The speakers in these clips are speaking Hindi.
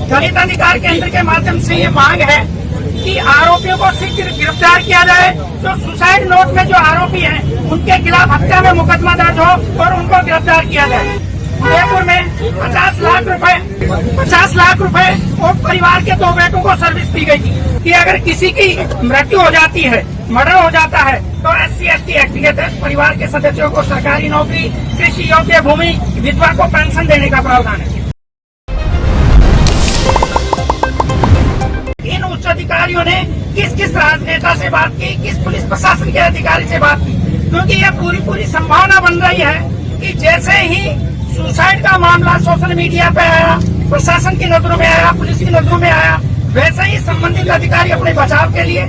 दलित अधिकार केंद्र के माध्यम से ये मांग है कि आरोपियों को शीघ्र गिरफ्तार किया जाए। जो सुसाइड नोट में जो आरोपी हैं उनके खिलाफ हत्या में मुकदमा दर्ज हो और उनको गिरफ्तार किया जाए। उदयपुर में 50 लाख रुपए और परिवार के 2 बेटों को सर्विस दी गई थी कि अगर किसी की मृत्यु हो जाती है, मर्डर हो जाता है, तो SC/ST एक्ट के तहत परिवार के सदस्यों को सरकारी नौकरी, कृषि योग्य भूमि, विधवा को पेंशन देने का प्रावधान है। इन उच्च अधिकारियों ने किस राजनेता से बात की, किस पुलिस प्रशासन के अधिकारी से बात की, क्योंकि यह पूरी संभावना बन रही है कि जैसे ही सुसाइड का मामला सोशल मीडिया पे आया, प्रशासन की नजरों में आया, पुलिस की नजरों में आया, वैसे ही संबंधित अधिकारी अपने बचाव के लिए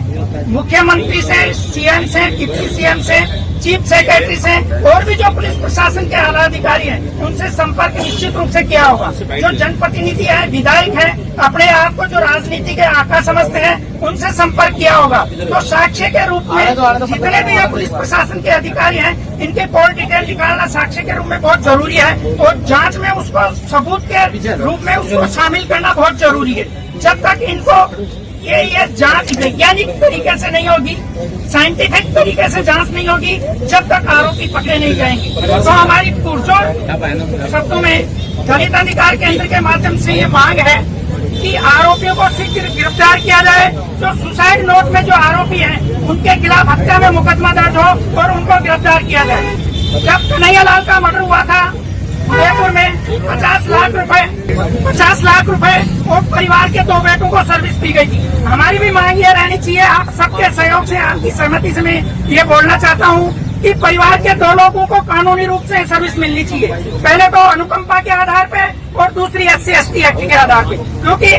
मुख्यमंत्री से, CM से, डिप्टी CM से, चीफ सेक्रेटरी से और भी जो पुलिस प्रशासन के आला अधिकारी हैं उनसे संपर्क निश्चित रूप से किया होगा। जो जनप्रतिनिधि है, विधायक है, अपने आप को जो राजनीति के आका समझते हैं उनसे संपर्क किया होगा। तो साक्ष्य के रूप में जितने भी पुलिस प्रशासन के अधिकारी हैं इनके कॉल डिटेल निकालना साक्ष्य के रूप में बहुत जरूरी है और जांच में उसको सबूत के रूप में उसको शामिल करना बहुत जरूरी है। जब तक इनको ये जांच वैज्ञानिक तरीके से नहीं होगी, साइंटिफिक तरीके से जांच नहीं होगी, जब तक आरोपी पकड़े नहीं जाएंगे। तो हमारी पुरजोर शब्दों में दलित अधिकार केंद्र के माध्यम से ये मांग है कि आरोपियों को शीघ्र गिरफ्तार किया जाए। जो सुसाइड नोट में जो आरोपी हैं उनके खिलाफ हत्या में मुकदमा दर्ज हो और उनको गिरफ्तार किया जाए। जब कन्हैया लाल का मर्डर हुआ था उदयपुर में 50 लाख रुपए और परिवार के 2 बेटों को सर्विस दी गई थी। हमारी भी मांग ये रहनी चाहिए, आप सबके सहयोग से, आपकी सहमति से मैं ये बोलना चाहता हूँ कि परिवार के 2 लोगों को कानूनी रूप से सर्विस मिलनी चाहिए। पहले तो अनुकंपा के आधार पे और दूसरी SC/ST एक्ट के आधार पे, क्योंकि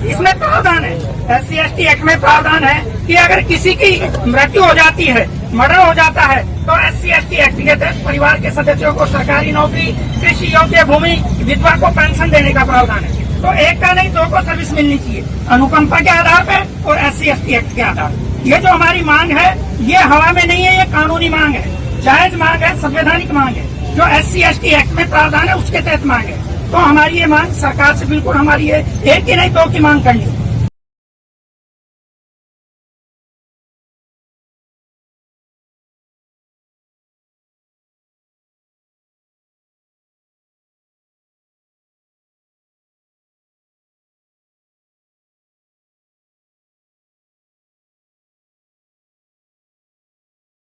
इसमें प्रावधान है, SC/ST एक्ट में प्रावधान है कि अगर किसी की मृत्यु हो जाती है, मर्डर हो जाता है, तो SC/ST एक्ट के तहत परिवार के सदस्यों को सरकारी नौकरी, कृषि योग्य भूमि, विधवा को पेंशन देने का प्रावधान है। तो एक का नहीं 2 को सर्विस मिलनी चाहिए, अनुकंपा के आधार पे और SC/ST एक्ट के आधार पे। ये जो हमारी मांग है ये हवा में नहीं है, ये कानूनी मांग है, जायज मांग है, संवैधानिक मांग है। जो SC/ST एक्ट में प्रावधान है उसके तहत मांग है। तो हमारी ये मांग सरकार से बिल्कुल हमारी है, एक की नहीं 2 की मांग करनी है।